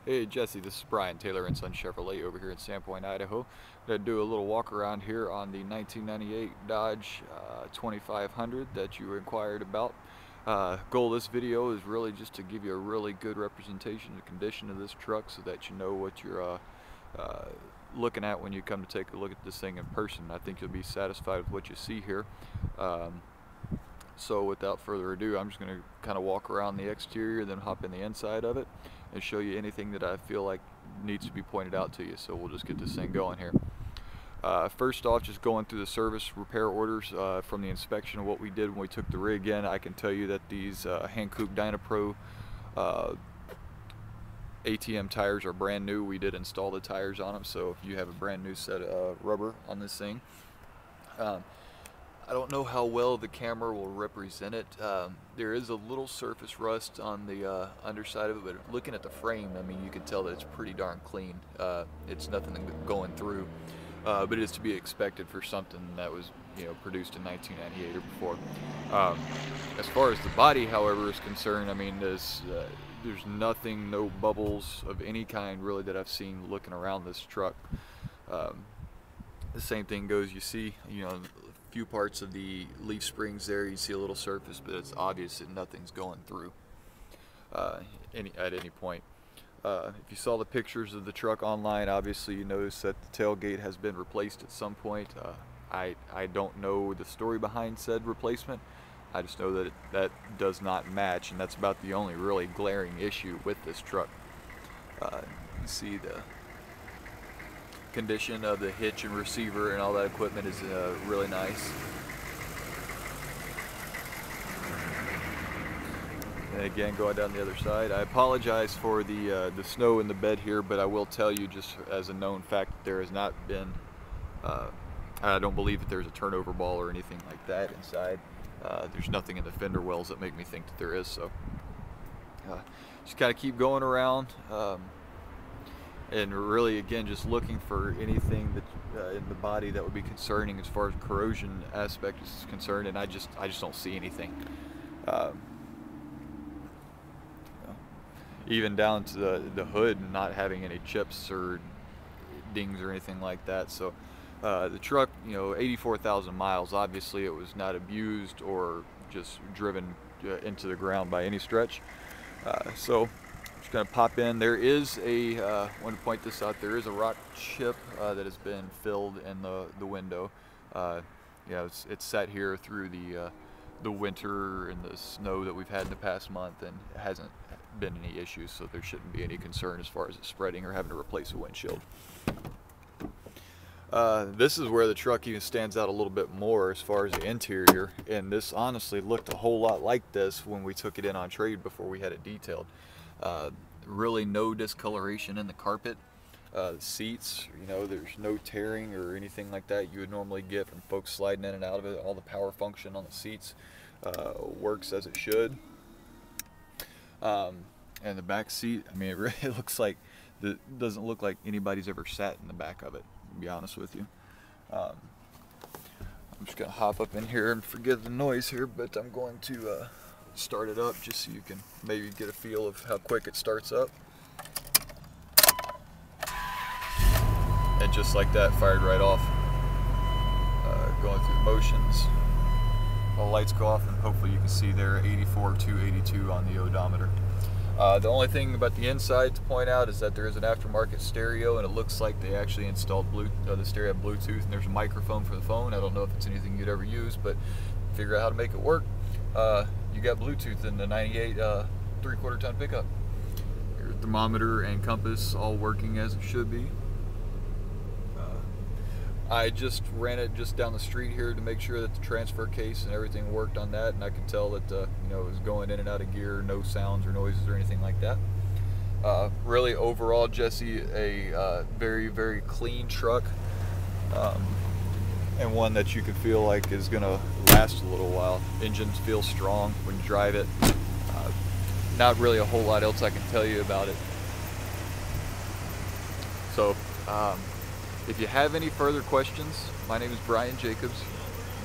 Hey Jesse, this is Brian Taylor and Son Chevrolet over here in Sandpoint, Idaho. I'm going to do a little walk around here on the 1998 Dodge 2500 that you inquired about. Goal of this video is really just to give you a really good representation of the condition of this truck so that you know what you're looking at when you come to take a look at this thing in person. I think you'll be satisfied with what you see here. So without further ado, I'm just going to kind of walk around the exterior, then hop in the inside of it and show you anything that I feel like needs to be pointed out to you. So we'll just get this thing going here. First off, just going through the service repair orders from the inspection of what we did when we took the rig in. I can tell you that these Hankook Dynapro ATM tires are brand new. We did install the tires on them, so if you have a brand new set of rubber on this thing. I don't know how well the camera will represent it. There is a little surface rust on the underside of it, but looking at the frame, I mean, you can tell that it's pretty darn clean. It's nothing going through, but it is to be expected for something that was, produced in 1998 or before. As far as the body, however, is concerned, I mean, there's nothing, no bubbles of any kind really that I've seen looking around this truck. The same thing goes, you see, a few parts of the leaf springs there, you see a little surface, but it's obvious that nothing's going through at any point. If you saw the pictures of the truck online, obviously you notice that the tailgate has been replaced at some point. I don't know the story behind said replacement. I just know that that does not match, and that's about the only really glaring issue with this truck. You see the condition of the hitch and receiver and all that equipment is really nice. And again, going down the other side, I apologize for the snow in the bed here, but I will tell you, just as a known fact, that there has not been, I don't believe that there's a turnover ball or anything like that inside. There's nothing in the fender wells that make me think that there is, so just kind of keep going around. And really, again, just looking for anything that in the body that would be concerning as far as corrosion aspect is concerned, and I just don't see anything. Even down to the hood not having any chips or dings or anything like that. So the truck, 84,000 miles. Obviously, it was not abused or just driven into the ground by any stretch. So just going to pop in. There is a, I want to point this out, there is a rock chip that has been filled in the window. It's sat here through the winter and the snow that we've had in the past month, and it hasn't been any issues, so there shouldn't be any concern as far as it spreading or having to replace a windshield. This is where the truck even stands out a little bit more as far as the interior, and this honestly looked a whole lot like this when we took it in on trade before we had it detailed. Really no discoloration in the carpet. The seats, there's no tearing or anything like that you would normally get from folks sliding in and out of it. All the power function on the seats works as it should. And the back seat, I mean, it really looks like, doesn't look like anybody's ever sat in the back of it, to be honest with you. I'm just going to hop up in here and forgive the noise here, but I'm going to start it up just so you can maybe get a feel of how quick it starts up. And just like that, fired right off. Going through the motions, all lights go off, and hopefully you can see there 84 to 82 on the odometer. The only thing about the inside to point out is that there is an aftermarket stereo, and it looks like they actually installed the stereo had Bluetooth, and there's a microphone for the phone. I don't know if it's anything you'd ever use, but figure out how to make it work. You got Bluetooth in the 98 3/4 ton pickup. Your thermometer and compass all working as it should be. I just ran it just down the street here to make sure that the transfer case and everything worked on that, and I could tell that it was going in and out of gear, no sounds or noises or anything like that. Really, overall, Jesse, a very, very clean truck, and one that you could feel like is going to last a little while. Engines feel strong when you drive it. Not really a whole lot else I can tell you about it. So, if you have any further questions, my name is Brian Jacobs.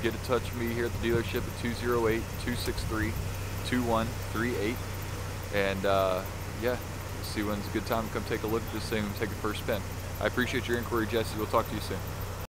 Get in touch with me here at the dealership at 208-263-2138. And yeah, see when's a good time to come take a look at this thing and take a first spin. I appreciate your inquiry, Jesse. We'll talk to you soon.